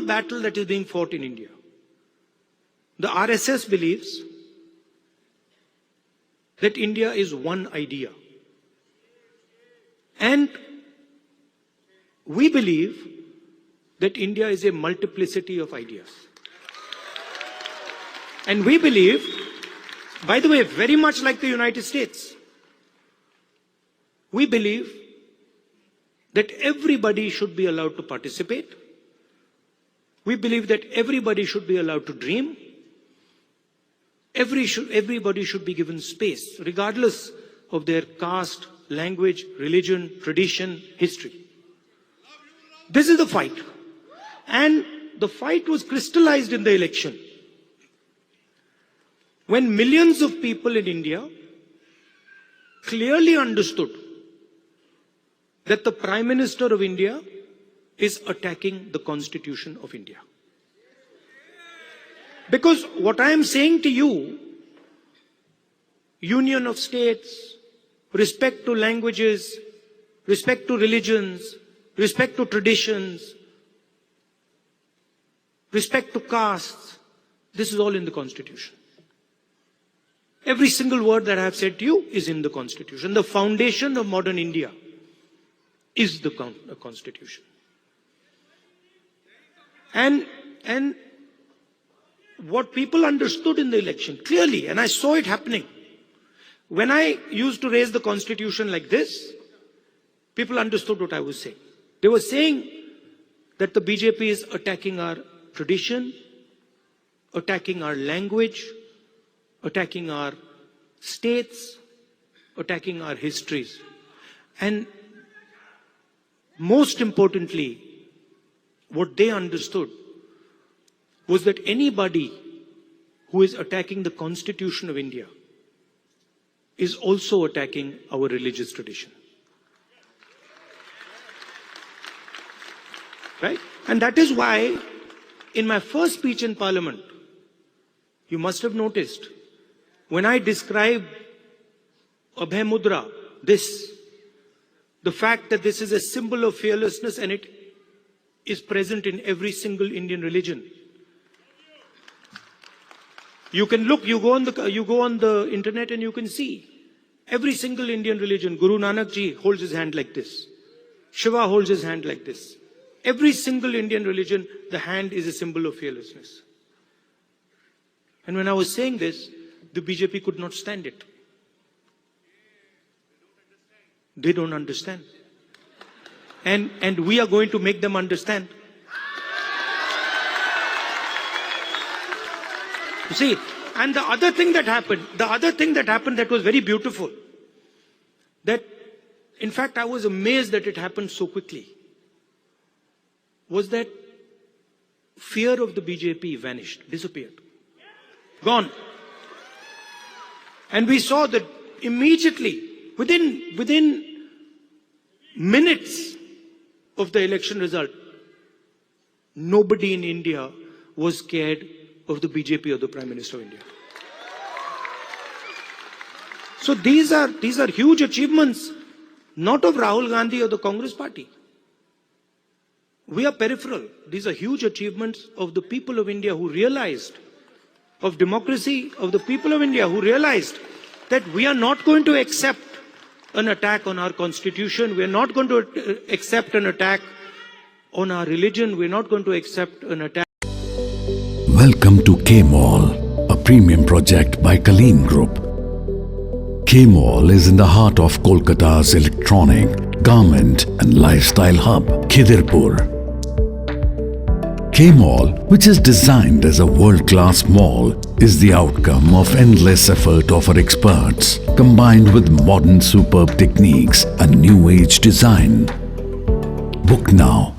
battle that is being fought in India. The RSS believes that India is one idea. And we believe that India is a multiplicity of ideas. And we believe, by the way, very much like the United States, we believe that everybody should be allowed to participate. We believe that everybody should be allowed to dream. Everybody should be given space, regardless of their caste, language, religion, tradition, history. This is the fight. And the fight was crystallized in the election, when millions of people in India clearly understood that the Prime Minister of India is attacking the Constitution of India. Because what I am saying to you, union of states, respect to languages, respect to religions, respect to traditions, respect to castes, this is all in the Constitution. Every single word that I have said to you is in the Constitution. The foundation of modern India is the Constitution. And what people understood in the election clearly, and I saw it happening, when I used to raise the Constitution like this, people understood what I was saying. They were saying that the BJP is attacking our tradition, attacking our language, attacking our states, attacking our histories. And most importantly, what they understood was that anybody who is attacking the Constitution of India is also attacking our religious tradition. Right? And that is why in my first speech in Parliament, you must have noticed, when I described Abhay Mudra, the fact that this is a symbol of fearlessness and it is present in every single Indian religion. You can look, you go on the internet and you can see every single Indian religion. Guru Nanak Ji holds his hand like this. Shiva holds his hand like this. Every single Indian religion, the hand is a symbol of fearlessness. And when I was saying this, the BJP could not stand it. They don't understand. And we are going to make them understand. You see, and the other thing that happened that was very beautiful, that in fact I was amazed that it happened so quickly, was that fear of the BJP vanished, disappeared, gone. And we saw that immediately, within minutes of the election result, nobody in India was scared of the BJP or the Prime Minister of India. So these are huge achievements, not of Rahul Gandhi or the Congress party. We are peripheral. These are huge achievements of the people of India who realized, of democracy, of the people of India who realized that we are not going to accept an attack on our constitution. We are not going to accept an attack on our religion. We are not going to accept an attack. Welcome to K-Mall, a premium project by Kaleen Group. K-Mall is in the heart of Kolkata's electronic, garment and lifestyle hub, Khidirpur. K-Mall, which is designed as a world-class mall, is the outcome of endless effort of our experts, combined with modern superb techniques and new-age design. Book now.